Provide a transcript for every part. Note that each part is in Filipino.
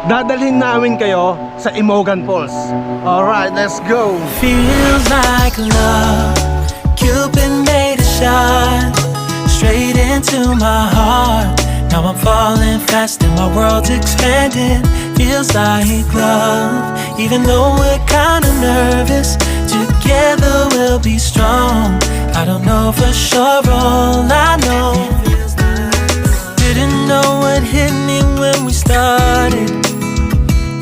dadalhin namin kayo sa Imogan Falls. Alright, let's go! Feels like love, Cupid made a shot straight into my heart. Now I'm falling fast and my world's expanding. Feels like love, even though we're kinda nervous. Together we'll be strong. I don't know for sure, all I know. Didn't know what hit me when we started.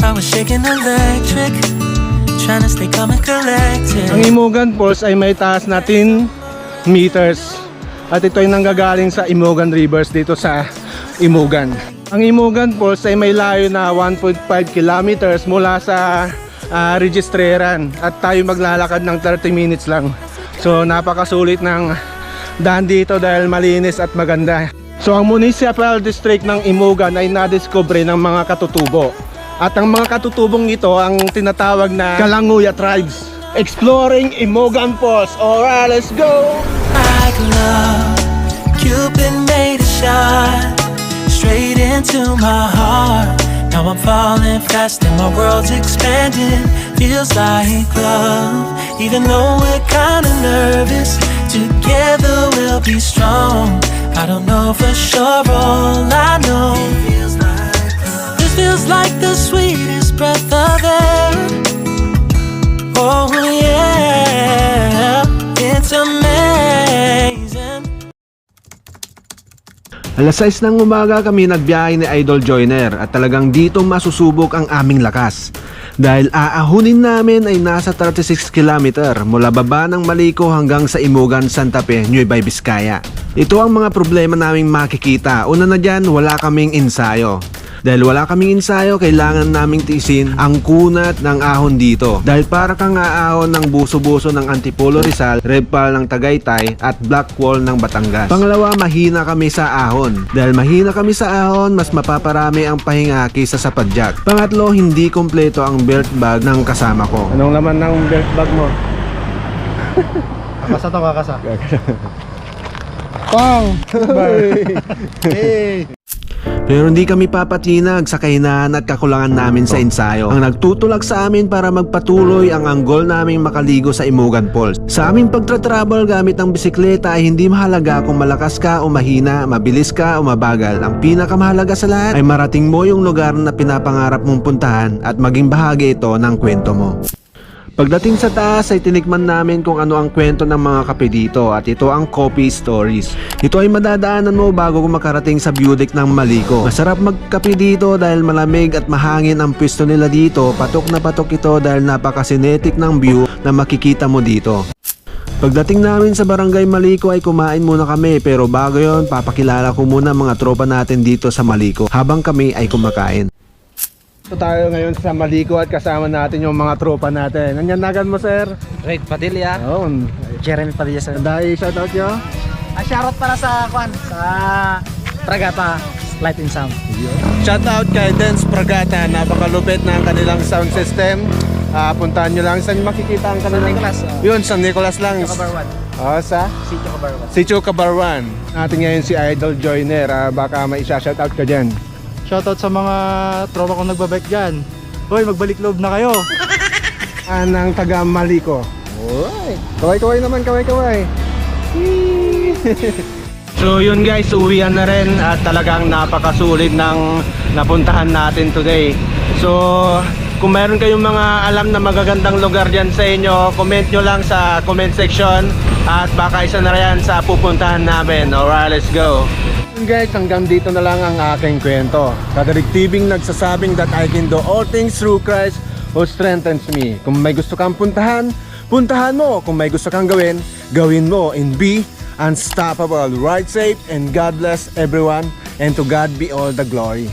I was shaking electric, trying to stay calm and collected. Ang Imogan Falls ay may taas na 10 meters. At ito ay nanggagaling sa Imogan Rivers dito sa Imogan. Ang Imogan Falls ay may layo na 1.5 kilometers mula sa Registreran. At tayo maglalakad ng 30 minutes lang. So napakasulit ng daan dito dahil malinis at maganda. So ang Municipal District ng Imogan ay nadiskubre ng mga katutubo. At ang mga katutubong ito ang tinatawag na Kalanguya tribes. Exploring Imogan Falls. Alright, let's go! Like love, Cupid made a shot straight into my heart. Now I'm falling fast and my world's expanding. Feels like love, even though we're kinda nervous. Together we'll be strong. I don't know for sure, all I know. This feels like the sweetest breath of air. Oh yeah, it's amazing. Alas 6 ng umaga kami nagbiyahe ni Idol Joyner at talagang dito masusubok ang aming lakas. Dahil aahunin namin ay nasa 36 km mula baba ng Maliko hanggang sa Imogan, Santa Fe, Nueva Vizcaya. Ito ang mga problema naming makikita. Una na dyan, wala kaming ensayo. Dahil wala kaming ensayo, kailangan naming tiisin ang kunat ng ahon dito. Dahil para kang aahon ng buso-buso ng Antipolo Rizal, Repal ng Tagaytay at Blackwall ng Batangas. Pangalawa, mahina kami sa ahon. Dahil mahina kami sa ahon, mas mapaparami ang pahinga kaysa sa padjak. Pangatlo, hindi kompleto ang belt bag ng kasama ko. Anong laman ng belt bag mo? Kakasa to, kakasa. Pang! Hey! Pero hindi kami papatinag sa kahinaan at kakulangan namin sa ensayo. Ang nagtutulak sa amin para magpatuloy ang anggol naming makaligo sa Imogan Falls. Sa aming pagtra-travel gamit ang bisikleta ay hindi mahalaga kung malakas ka o mahina, mabilis ka o mabagal. Ang pinakamahalaga sa lahat ay marating mo yung lugar na pinapangarap mong puntahan at maging bahagi ito ng kwento mo. Pagdating sa taas ay tinikman namin kung ano ang kwento ng mga kape dito at ito ang Coffee Stories. Ito ay madadaanan mo bago makarating sa view deck ng Maliko. Masarap magkape dito dahil malamig at mahangin ang pwesto nila dito. Patok na patok ito dahil napaka-sinetic ng view na makikita mo dito. Pagdating namin sa Barangay Maliko ay kumain muna kami pero bago yon papakilala ko muna mga tropa natin dito sa Maliko habang kami ay kumakain. Ito tayo ngayon sa Maliko at kasama natin yung mga tropa natin. Nandiyan nagan mo, sir? Ray Padilla. Yun. Jeremy Padilla sir. Dahil shoutout nyo. Shoutout para sa Kwan, sa Tragata Light and Sound. Shoutout kay Dance Pragata. Napakalupit ng kanilang sound system. Puntahan nyo lang. Saan makikita ang kanilang? Nicolas. Yun, San Nicolas lang. Cabarwan. Sa? Sitio Cabarwan. Sitio Cabarwan. Natin ngayon si Idol Joyner. Baka may isa-shoutout ka dyan. Shoutout sa mga tropa kong nagbabike dyan. Hoy, magbalik loob na kayo. Anang taga Maliko. Uy, kaway-kaway naman, kaway-kaway. So yun guys, uwian na rin at talagang napakasulit ng napuntahan natin today. So kung mayroon kayong mga alam na magagandang lugar dyan sa inyo, comment nyo lang sa comment section at baka isa na rin sa pupuntahan namin. Alright, let's go. Guys, hanggang dito na lang ang aking kwento. Kadaligtibing nagsasabing that I can do all things through Christ who strengthens me. Kung may gusto kang puntahan, puntahan mo. Kung may gusto kang gawin, gawin mo. And be unstoppable. Ride safe and God bless everyone. And to God be all the glory.